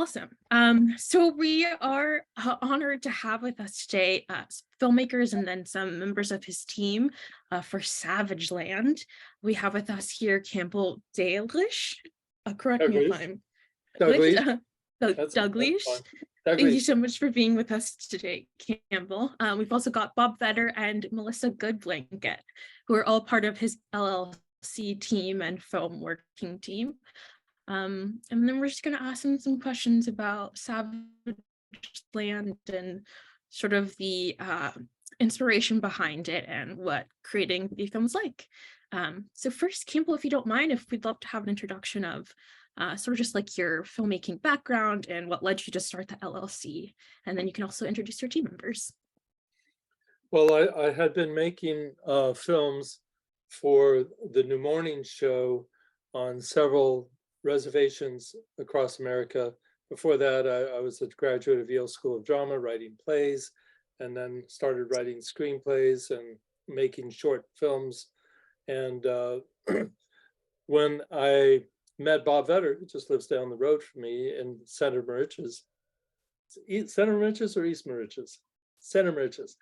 Awesome. So we are honored to have with us today filmmakers and then some members of his team for Savage Land. We have with us here Campbell Dalglish. Correct me if Douglas. I'm Douglas. That's Dalglish. fine. Thank you Douglas. so much for being with us today, Campbell. We've also got Bob Vetter and Melissa Goodblanket, who are all part of his LLC team and film working team. And then we're just going to ask him some questions about Savage Land and sort of the inspiration behind it and what creating the film is like. So first, Campbell, if you don't mind, if we'd love to have an introduction of sort of just like your filmmaking background and what led you to start the LLC. And then you can also introduce your team members. Well, I had been making films for the New Morning Show on several reservations across America. Before that, I was a graduate of Yale School of Drama, writing plays, and then started writing screenplays and making short films. And when I met Bob Vetter, who just lives down the road from me in Center Moriches. Center Moriches or East Moriches? Center Moriches.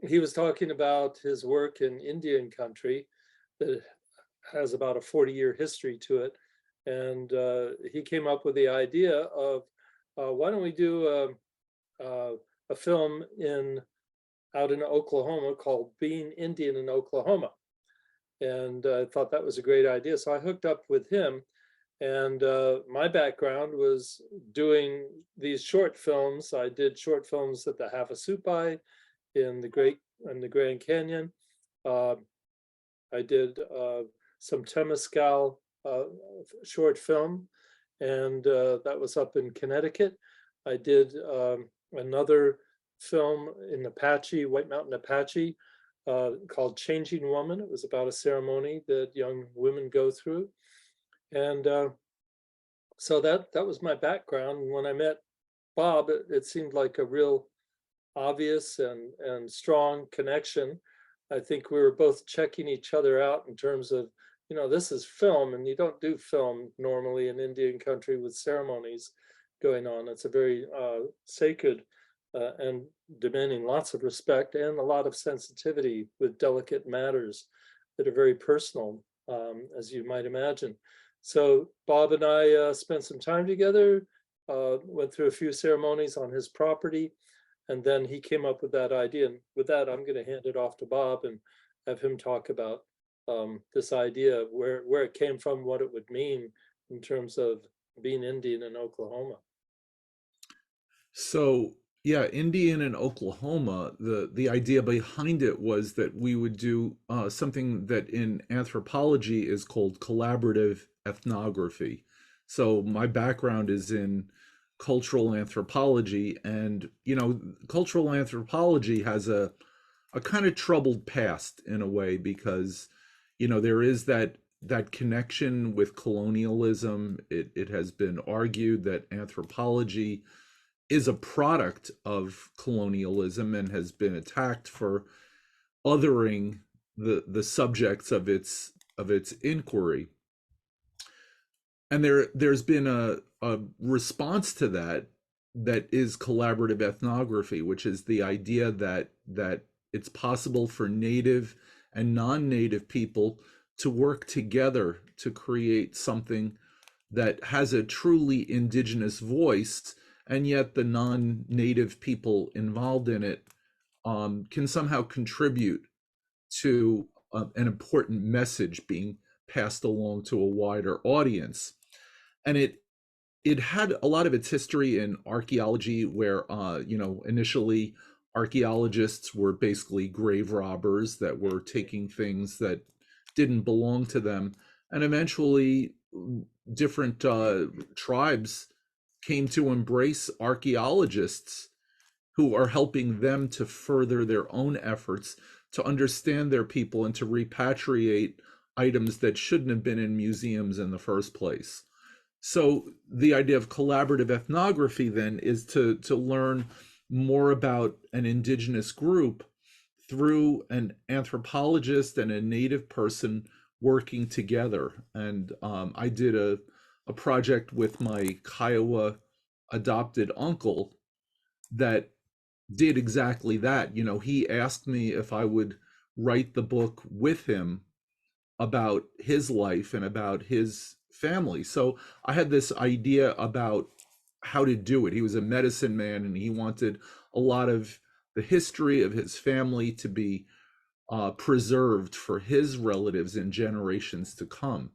He was talking about his work in Indian country that has about a 40-year history to it. And he came up with the idea of, why don't we do a film out in Oklahoma called Being Indian in Oklahoma. And I thought that was a great idea. So I hooked up with him, and my background was doing these short films. I did short films at the Havasupai in the Grand Canyon. I did some Temescal short film, and that was up in Connecticut. I did another film in Apache, White Mountain Apache, called Changing Woman. It was about a ceremony that young women go through. And so that was my background. And when I met Bob, it seemed like a real obvious and strong connection. I think we were both checking each other out in terms of, this is film, and you don't do film normally in Indian country with ceremonies going on. It's a very sacred and demanding lots of respect and a lot of sensitivity with delicate matters that are very personal, as you might imagine. So Bob and I spent some time together, went through a few ceremonies on his property, and then he came up with that idea. And with that, I'm going to hand it off to Bob and have him talk about this idea, where it came from, what it would mean in terms of being Indian in Oklahoma. So yeah, Indian and Oklahoma, the idea behind it was that we would do something that in anthropology is called collaborative ethnography. So my background is in cultural anthropology, and cultural anthropology has a kind of troubled past in a way, because there is that connection with colonialism. It has been argued that anthropology is a product of colonialism and has been attacked for othering the subjects of its inquiry. And there's been a response to that is collaborative ethnography, which is the idea that it's possible for native and non-native people to work together to create something that has a truly indigenous voice, and yet the non-native people involved in it can somehow contribute to an important message being passed along to a wider audience. And it had a lot of its history in archaeology, where initially archaeologists were basically grave robbers that were taking things that didn't belong to them, and eventually different tribes came to embrace archaeologists who are helping them to further their own efforts to understand their people and to repatriate items that shouldn't have been in museums in the first place. So the idea of collaborative ethnography then is to learn more about an indigenous group through an anthropologist and a native person working together. And I did a a project with my Kiowa adopted uncle that did exactly that. You know, he asked me if I would write the book with him about his life and about his family. So I had this idea about how to do it. He was a medicine man and he wanted a lot of the history of his family to be preserved for his relatives in generations to come.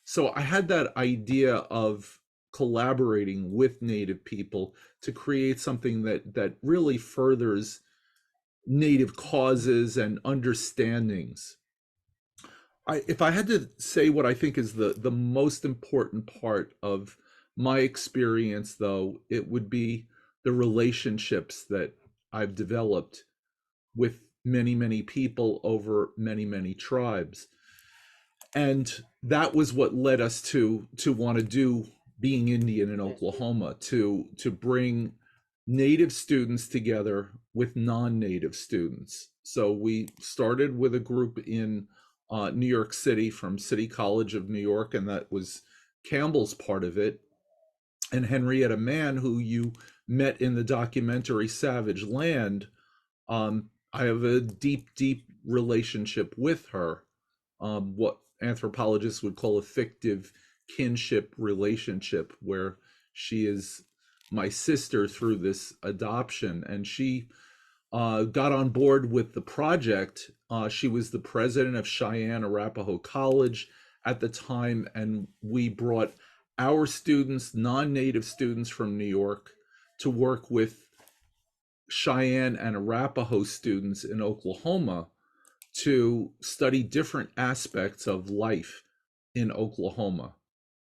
So I had that idea of collaborating with Native people to create something that really furthers Native causes and understandings. If I had to say what I think is the most important part of my experience, though, it would be the relationships that I've developed with many, many people over many, many tribes. And that was what led us to want to do Being Indian in Oklahoma, to bring Native students together with non-Native students. So we started with a group in New York City from City College of New York, and that was Campbell's part of it. And Henrietta Mann, who you met in the documentary Savage Land, I have a deep, deep relationship with her, what anthropologists would call a fictive kinship relationship, where she is my sister through this adoption. And she got on board with the project. She was the president of Cheyenne Arapahoe College at the time, and we brought our students, non-Native students from New York, to work with Cheyenne and Arapahoe students in Oklahoma to study different aspects of life in Oklahoma.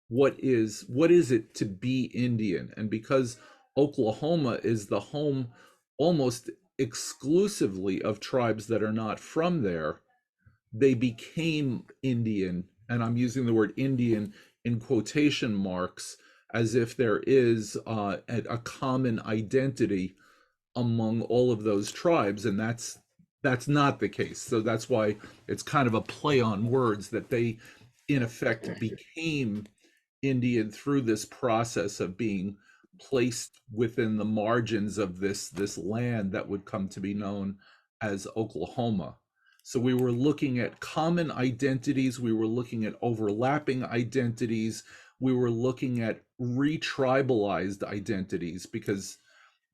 What is it to be Indian? And because Oklahoma is the home almost exclusively of tribes that are not from there, they became Indian, and I'm using the word Indian in quotation marks, as if there is a common identity among all of those tribes, and that's not the case. So that's why it's kind of a play on words, that they in effect became Indian through this process of being placed within the margins of this land that would come to be known as Oklahoma. So we were looking at common identities, we were looking at overlapping identities, we were looking at retribalized identities, because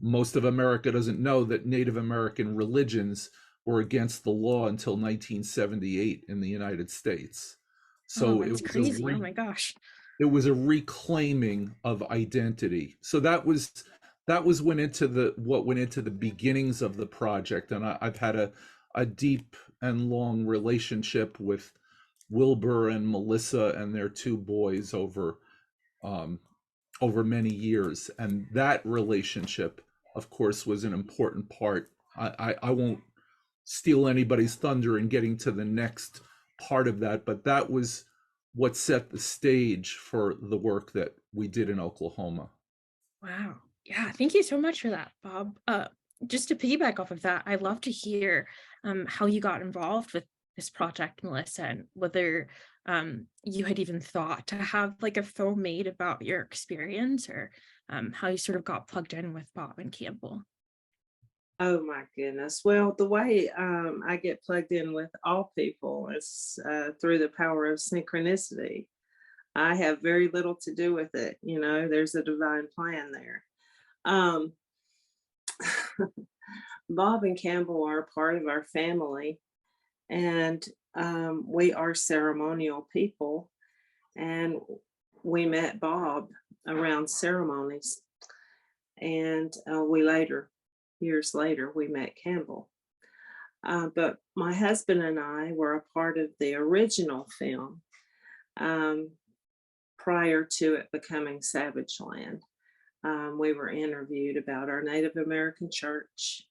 most of America doesn't know that Native American religions were against the law until 1978 in the United States. Oh, So that's crazy. Oh my gosh. it was a reclaiming of identity. So that was what went into the beginnings of the project. And I've had a deep and long relationship with Wilbur and Melissa and their two boys over many years. And that relationship, of course, was an important part. I won't steal anybody's thunder in getting to the next part of that, but that was what set the stage for the work that we did in Oklahoma. Wow. Yeah, thank you so much for that, Bob. Just to piggyback off of that, I'd love to hear how you got involved with this project, Melissa, and whether you had even thought to have like a film made about your experience, or how you sort of got plugged in with Bob and Campbell. Oh my goodness. Well, the way I get plugged in with all people is through the power of synchronicity. I have very little to do with it. You know, there's a divine plan there. Um, Bob and Campbell are part of our family, and we are ceremonial people. And we met Bob around ceremonies, and years later, we met Campbell. But my husband and I were a part of the original film prior to it becoming Savage Land. We were interviewed about our Native American church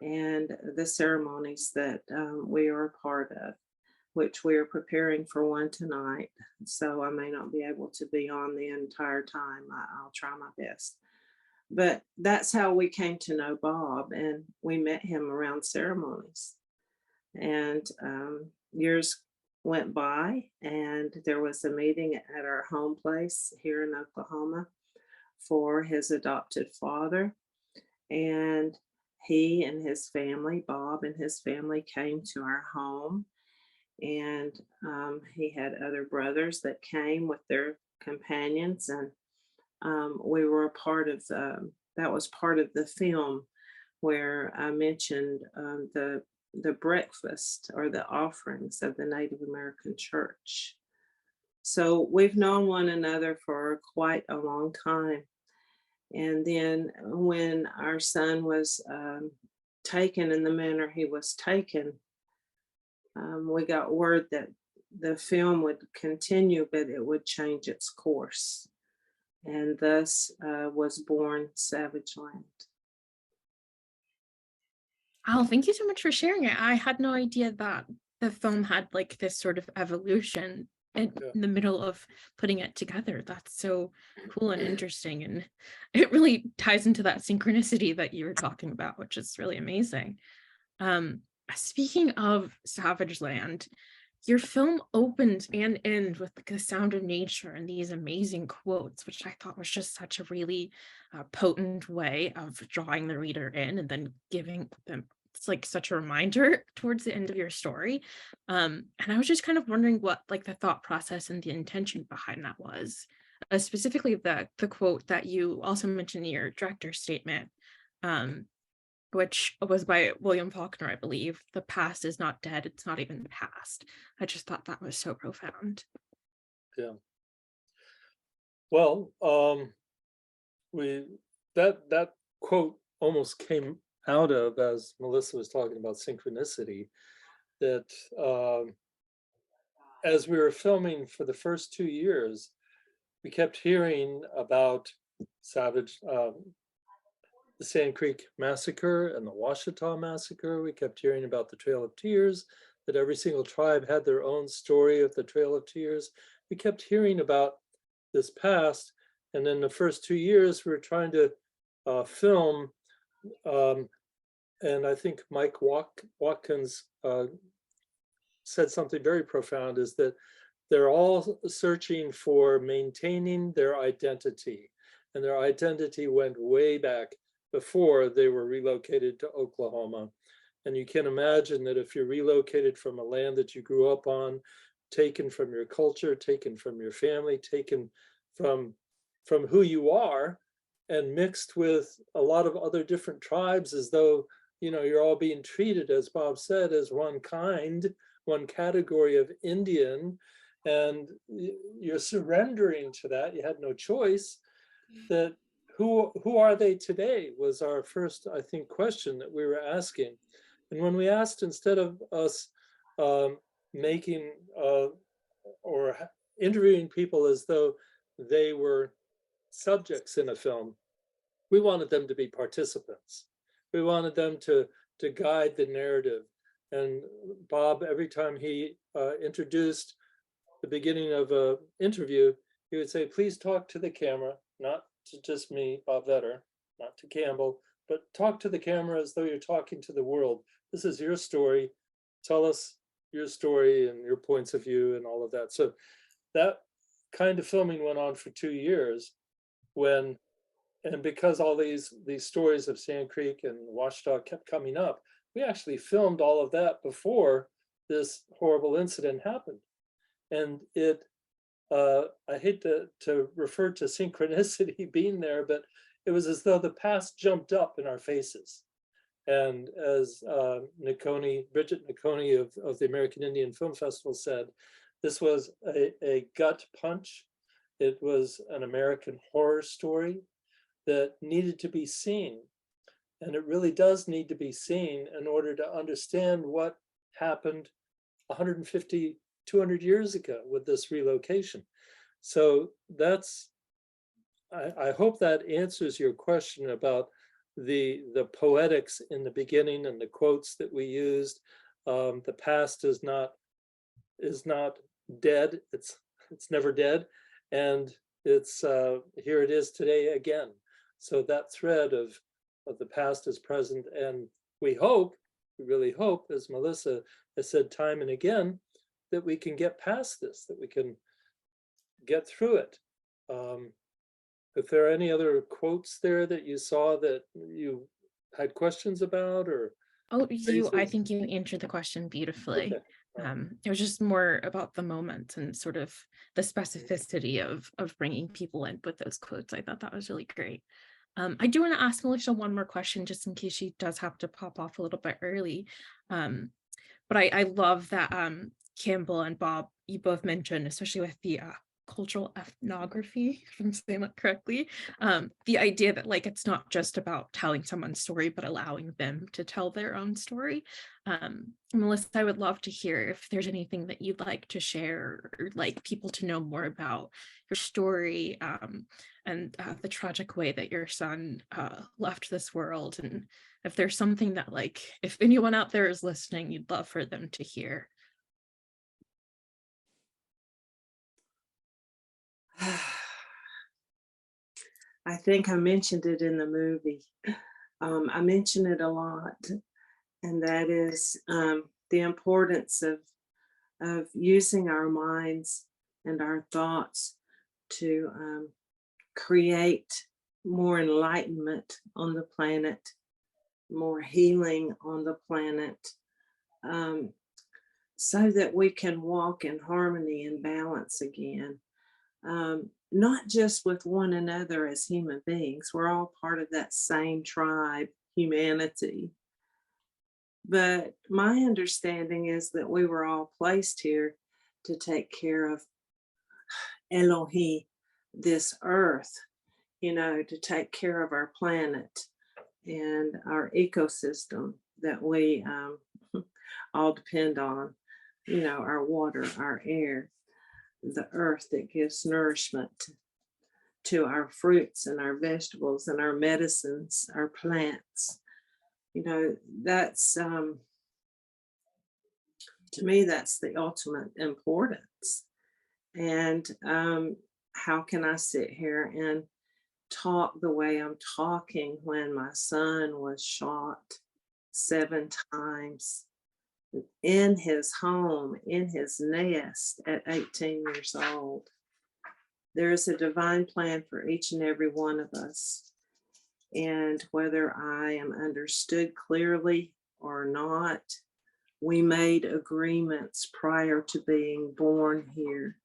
and the ceremonies that we are a part of, which we are preparing for one tonight. So I may not be able to be on the entire time. I'll try my best. But that's how we came to know Bob, and we met him around ceremonies. And years went by, and there was a meeting at our home place here in Oklahoma for his adopted father. And he and his family, Bob and his family, came to our home. And he had other brothers that came with their companions. And we were a part of that was part of the film where I mentioned the breakfast or the offerings of the Native American church. So we've known one another for quite a long time. And then when our son was taken in the manner he was taken, we got word that the film would continue, but it would change its course. And thus was born Savage Land. Oh, thank you so much for sharing it. I had no idea that the film had like this sort of evolution in the middle of putting it together. That's so cool and interesting. And it really ties into that synchronicity that you were talking about, which is really amazing. Speaking of Savage Land, your film opens and ends with the sound of nature and these amazing quotes, which I thought was just such a really potent way of drawing the reader in and then giving them, it's like such a reminder towards the end of your story. And I was just kind of wondering what like the thought process and the intention behind that was. Specifically the quote that you also mentioned in your director's statement, which was by William Faulkner, I believe. The past is not dead, it's not even the past. I just thought that was so profound. Yeah. Well, that quote almost came out of, as Melissa was talking about synchronicity, that as we were filming for the first 2 years, we kept hearing about the Sand Creek Massacre and the Washita Massacre. We kept hearing about the Trail of Tears, that every single tribe had their own story of the Trail of Tears. We kept hearing about this past, and in the first 2 years, we were trying to film, and I think Mike Watkins said something very profound, is that they're all searching for maintaining their identity, and their identity went way back before they were relocated to Oklahoma. And you can imagine that if you're relocated from a land that you grew up on, taken from your culture, taken from your family, taken from who you are, and mixed with a lot of other different tribes, as though, you know, you're all being treated, as Bob said, as one kind, one category of Indian, and you're surrendering to that. You had no choice. That who are they today was our first, I think, question that we were asking. And when we asked, instead of us making or interviewing people as though they were subjects in a film, we wanted them to be participants. We wanted them to guide the narrative. And Bob, every time he introduced the beginning of an interview, he would say, please talk to the camera, not to just me, Bob Vetter, not to Campbell, but talk to the camera as though you're talking to the world. This is your story. Tell us your story and your points of view and all of that. So that kind of filming went on for 2 years, and because all these stories of Sand Creek and Washita kept coming up, we actually filmed all of that before this horrible incident happened. And it, I hate to refer to synchronicity being there, but it was as though the past jumped up in our faces. And as Bridget Nakoni of the American Indian Film Festival said, this was a gut punch. It was an American horror story that needed to be seen. And it really does need to be seen in order to understand what happened 150, 200 years ago with this relocation. So that's, I hope that answers your question about the poetics in the beginning and the quotes that we used. The past is not dead. It's never dead, and it's here it is today again. So that thread of the past is present, and we really hope, as Melissa has said time and again, that we can get past this, that we can get through it. If there are any other quotes there that you saw that you had questions about, or I phrases? think you answered the question beautifully. Okay. It was just more about the moment and sort of the specificity of bringing people in with those quotes. I thought that was really great. I do want to ask Melissa one more question, just in case she does have to pop off a little bit early. But I love that Campbell and Bob, you both mentioned, especially with the cultural ethnography, if I'm saying that correctly, the idea that like it's not just about telling someone's story, but allowing them to tell their own story. Melissa, I would love to hear if there's anything that you'd like to share, or like people to know more about your story, and the tragic way that your son left this world, and if there's something that, like, if anyone out there is listening, you'd love for them to hear. I think I mentioned it in the movie. I mention it a lot, and that is the importance of using our minds and our thoughts to create more enlightenment on the planet, more healing on the planet, so that we can walk in harmony and balance again. Not just with one another as human beings, we're all part of that same tribe, humanity. But my understanding is that we were all placed here to take care of Elohim, this earth, to take care of our planet and our ecosystem that we all depend on, our water, our air, the earth that gives nourishment to our fruits and our vegetables and our medicines, our plants. That's to me, that's the ultimate importance. And how can I sit here and talk the way I'm talking when my son was shot 7 times in his home, in his nest at 18 years old? There is a divine plan for each and every one of us. And whether I am understood clearly or not, we made agreements prior to being born here,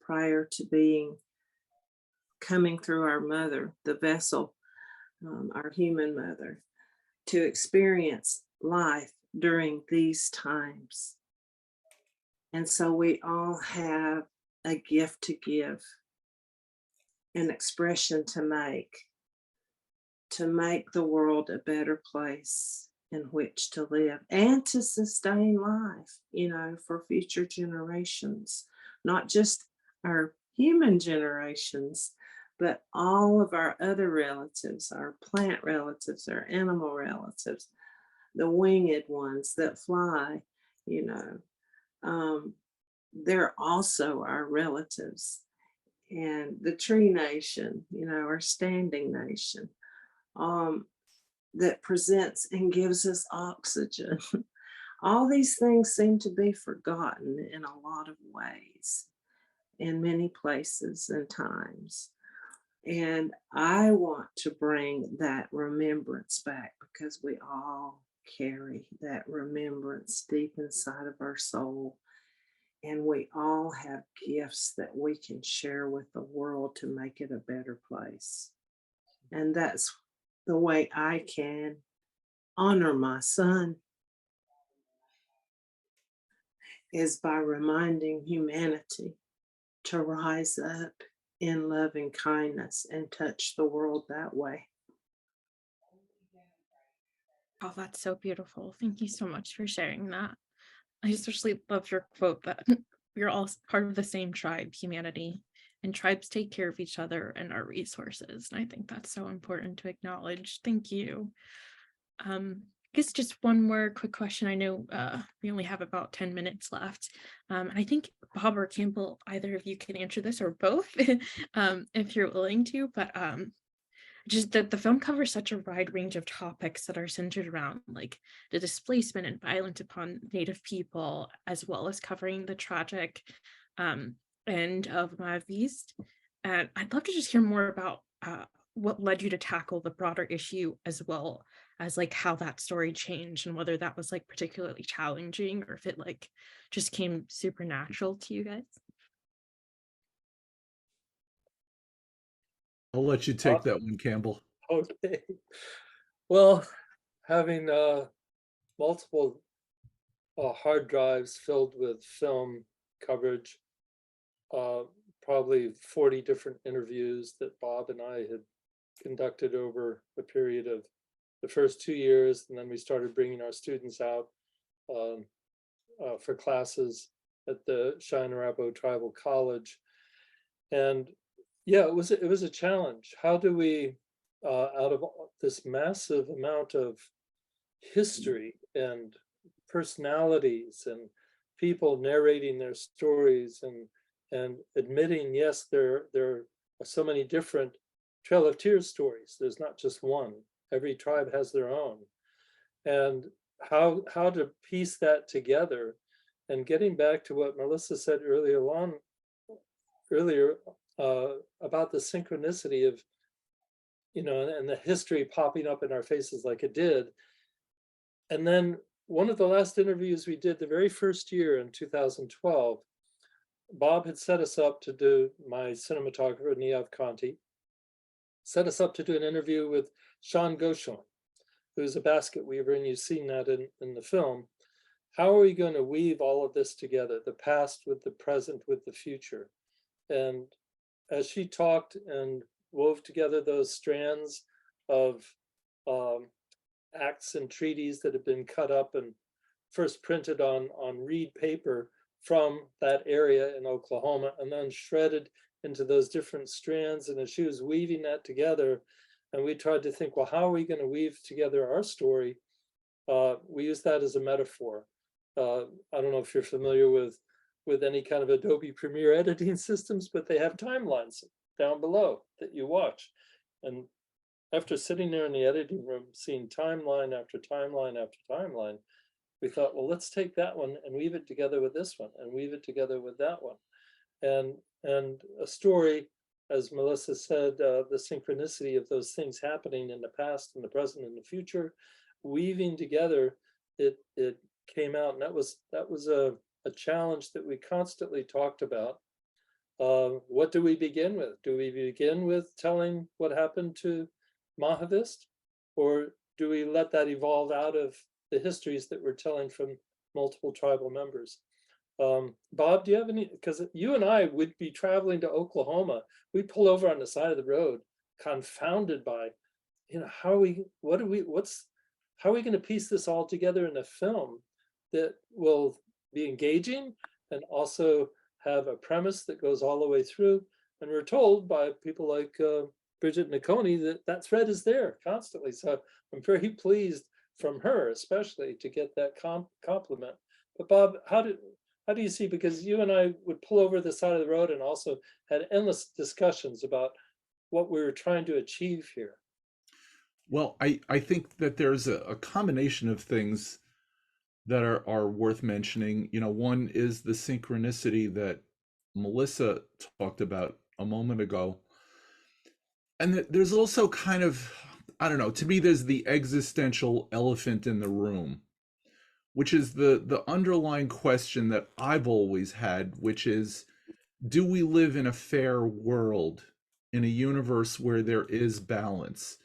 prior to coming through our mother, the vessel, our human mother, to experience life during these times. And so we all have a gift to give, an expression to make the world a better place in which to live and to sustain life, for future generations, not just our human generations, but all of our other relatives, our plant relatives, our animal relatives, the winged ones that fly, they're also our relatives. And the tree nation, our standing nation, that presents and gives us oxygen. All these things seem to be forgotten in a lot of ways, in many places and times. And I want to bring that remembrance back, because we all carry that remembrance deep inside of our soul. And we all have gifts that we can share with the world to make it a better place. And that's the way I can honor my son, is by reminding humanity to rise up in love and kindness and touch the world that way. Oh, that's so beautiful. Thank you so much for sharing that. I especially love your quote that we're all part of the same tribe, humanity, and tribes take care of each other and our resources. And I think that's so important to acknowledge. Thank you. I guess just one more quick question. I know we only have about 10 minutes left. And I think Bob or Campbell, either of you can answer this, or both, if you're willing to. But I just that the film covers such a wide range of topics that are centered around like the displacement and violence upon Native people, as well as covering the tragic end of Mavis. And I'd love to just hear more about what led you to tackle the broader issue, as well as like how that story changed and whether that was like particularly challenging or if it like just came supernatural to you guys. I'll let you take that one, Campbell. Okay. Well, having multiple hard drives filled with film coverage, probably 40 different interviews that Bob and I had conducted over a period of the first 2 years, and then we started bringing our students out for classes at the Cheyenne-Arapaho Tribal College. And yeah, it was a challenge. How do we, out of this massive amount of history and personalities and people narrating their stories and admitting, yes, there are so many different Trail of Tears stories. There's not just one. Every tribe has their own. And how to piece that together, and getting back to what Melissa said earlier about the synchronicity of, and the history popping up in our faces like it did. And then one of the last interviews we did the very first year in 2012, Bob had set us up to do, my cinematographer, Niav Conti, set us up to do an interview with Sean Goshorn, who's a basket weaver, and you've seen that in the film. How are we going to weave all of this together, the past with the present with the future? And as she talked and wove together those strands of acts and treaties that had been cut up and first printed on reed paper from that area in Oklahoma, and then shredded into those different strands. And as she was weaving that together, and we tried to think, well, how are we going to weave together our story? We use that as a metaphor. I don't know if you're familiar with any kind of Adobe Premiere editing systems, but they have timelines down below that you watch. And after sitting there in the editing room, seeing timeline after timeline after timeline, we thought, well, let's take that one and weave it together with this one and weave it together with that one. And a story, as Melissa said, the synchronicity of those things happening in the past, in the present, and the future, weaving together, it came out. And that was a challenge that we constantly talked about. What do we begin with? Do we begin with telling what happened to Mahavist, or do we let that evolve out of the histories that we're telling from multiple tribal members? Bob, do you have any, because you and I would be traveling to Oklahoma, we'd pull over on the side of the road, confounded by, how are we going to piece this all together in a film that will be engaging and also have a premise that goes all the way through? And we're told by people like Bridget Nicconi that thread is there constantly. So I'm very pleased from her, especially, to get that compliment. But Bob, how do you see, because you and I would pull over the side of the road and also had endless discussions about what we were trying to achieve here? Well, I think that there's a combination of things that are worth mentioning. One is the synchronicity that Melissa talked about a moment ago. And there's also kind of, I don't know, to me, there's the existential elephant in the room, which is the underlying question that I've always had, which is, do we live in a fair world, in a universe where there is balance?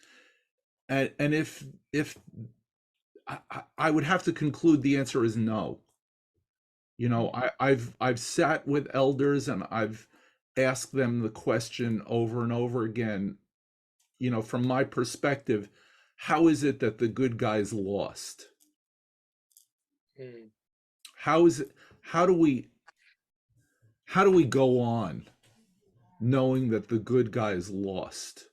And if I would have to conclude the answer is no. I've sat with elders and I've asked them the question over and over again, from my perspective, how is it that the good guys lost? How do we go on knowing that the good guys lost?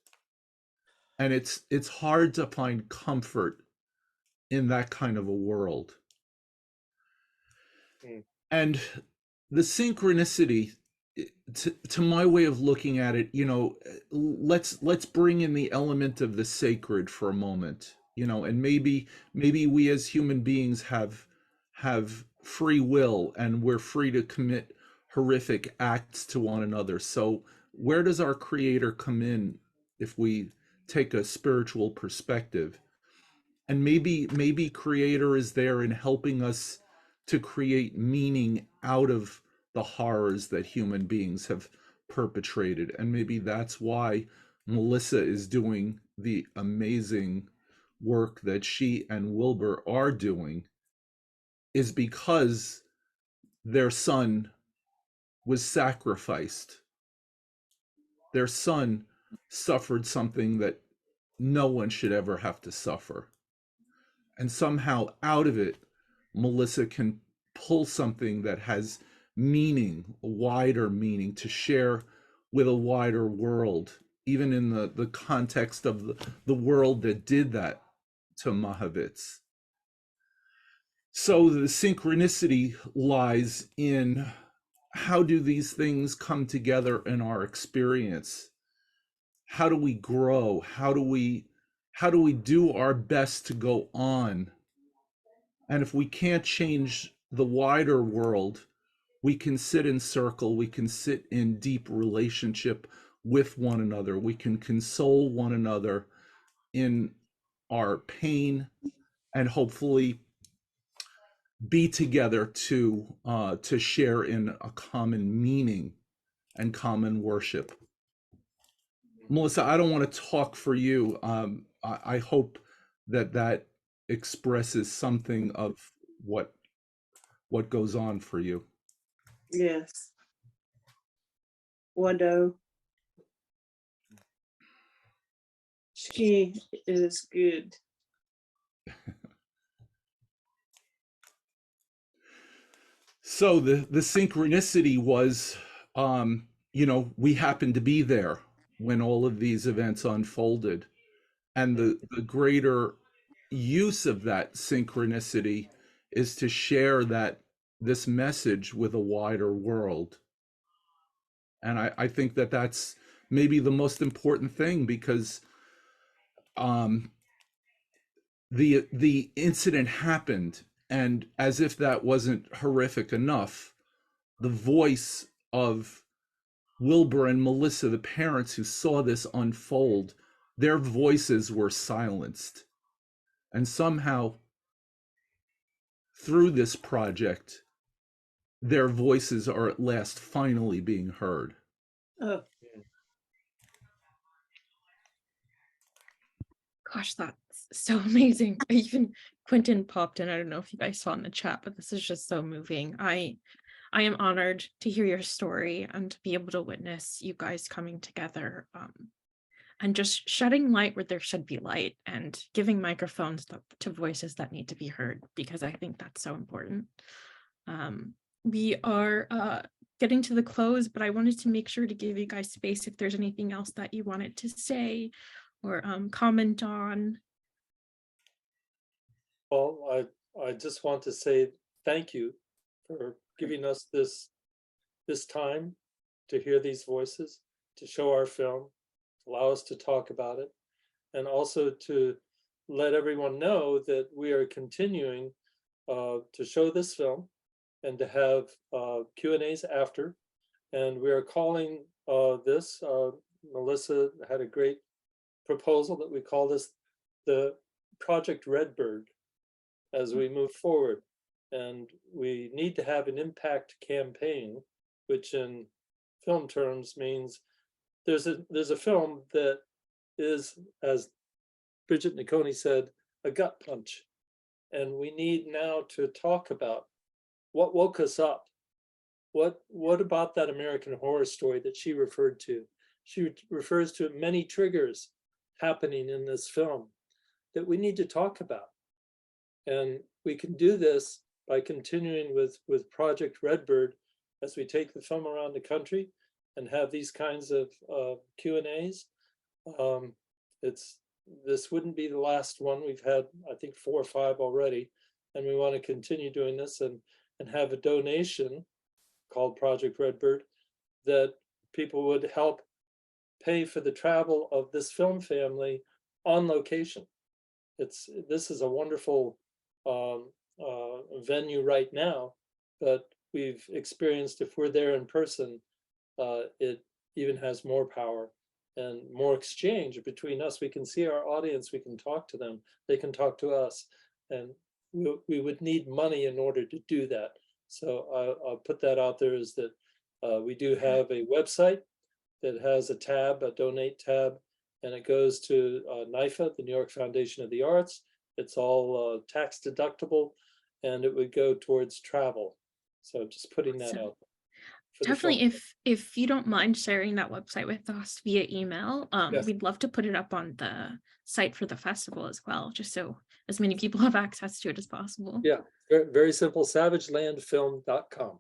And it's hard to find comfort in that kind of a world. And the synchronicity to my way of looking at it, let's bring in the element of the sacred for a moment, and maybe we as human beings have free will, and we're free to commit horrific acts to one another. So where does our creator come in if we take a spiritual perspective? And maybe creator is there in helping us to create meaning out of the horrors that human beings have perpetrated. And maybe that's why Melissa is doing the amazing work that she and Wilbur are doing, is because their son was sacrificed. Their son suffered something that no one should ever have to suffer. And somehow out of it, Melissa can pull something that has meaning, a wider meaning, to share with a wider world, even in the context of the world that did that to Mahavitz. So the synchronicity lies in, how do these things come together in our experience? How do we grow? How do we do our best to go on? And if we can't change the wider world, we can sit in circle, we can sit in deep relationship with one another, we can console one another in our pain, and hopefully be together to share in a common meaning and common worship. Melissa, I don't want to talk for you. I hope that expresses something of what goes on for you. Yes. Wado. She is good. So the synchronicity was, we happened to be there when all of these events unfolded, and the greater use of that synchronicity is to share this message with a wider world. And I think that that's maybe the most important thing, because the incident happened, and as if that wasn't horrific enough, the voice of Wilbur and Melissa, the parents who saw this unfold, their voices were silenced. And somehow, through this project, their voices are at last finally being heard. Oh. Gosh, that's so amazing. Even Quentin popped in. I don't know if you guys saw in the chat, but this is just so moving. I am honored to hear your story and to be able to witness you guys coming together, and just shedding light where there should be light, and giving microphones to voices that need to be heard, because I think that's so important. We are getting to the close, but I wanted to make sure to give you guys space if there's anything else that you wanted to say or comment on. Well, I just want to say thank you for giving us this time to hear these voices, to show our film, to allow us to talk about it, and also to let everyone know that we are continuing to show this film and to have Q&As after. And we are calling this, Melissa had a great proposal that we call this the Project Redbird as we move forward. And we need to have an impact campaign, which in film terms means there's a film that is, as Bridget Nicconi said, a gut punch. And we need now to talk about what woke us up. What about that American Horror Story that she referred to? She refers to many triggers happening in this film that we need to talk about. And we can do this by continuing with Project Redbird as we take the film around the country and have these kinds of Q&As. This wouldn't be the last one. We've had, I think, 4 or 5 already, and we want to continue doing this and have a donation called Project Redbird that people would help pay for the travel of this film family on location. This is a wonderful venue right now, but we've experienced if we're there in person, it even has more power and more exchange between us. We can see our audience, we can talk to them, they can talk to us, and we would need money in order to do that. So I'll put that out there, is that we do have a website that has a tab, a donate tab, and it goes to NYFA, the New York Foundation of the Arts. It's all tax deductible, and it would go towards travel. So just putting that out. Definitely, if you don't mind sharing that website with us via email, Yes. we'd love to put it up on the site for the festival as well, just so as many people have access to it as possible. Yeah, very, very simple, savagelandfilm.com.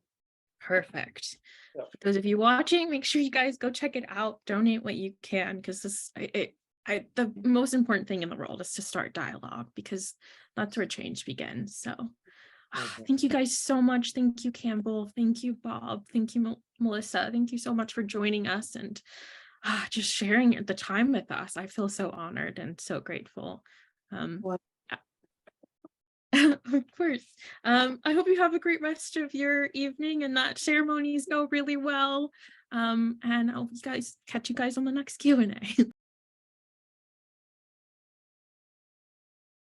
Perfect. Yeah. For those of you watching, make sure you guys go check it out, donate what you can, because the most important thing in the world is to start dialogue, because that's where change begins. So thank you guys so much. Thank you, Campbell. Thank you, Bob. Thank you, Melissa. Thank you so much for joining us and just sharing the time with us. I feel so honored and so grateful. Of course. I hope you have a great rest of your evening and that ceremonies go really well. And I'll catch you guys on the next Q&A.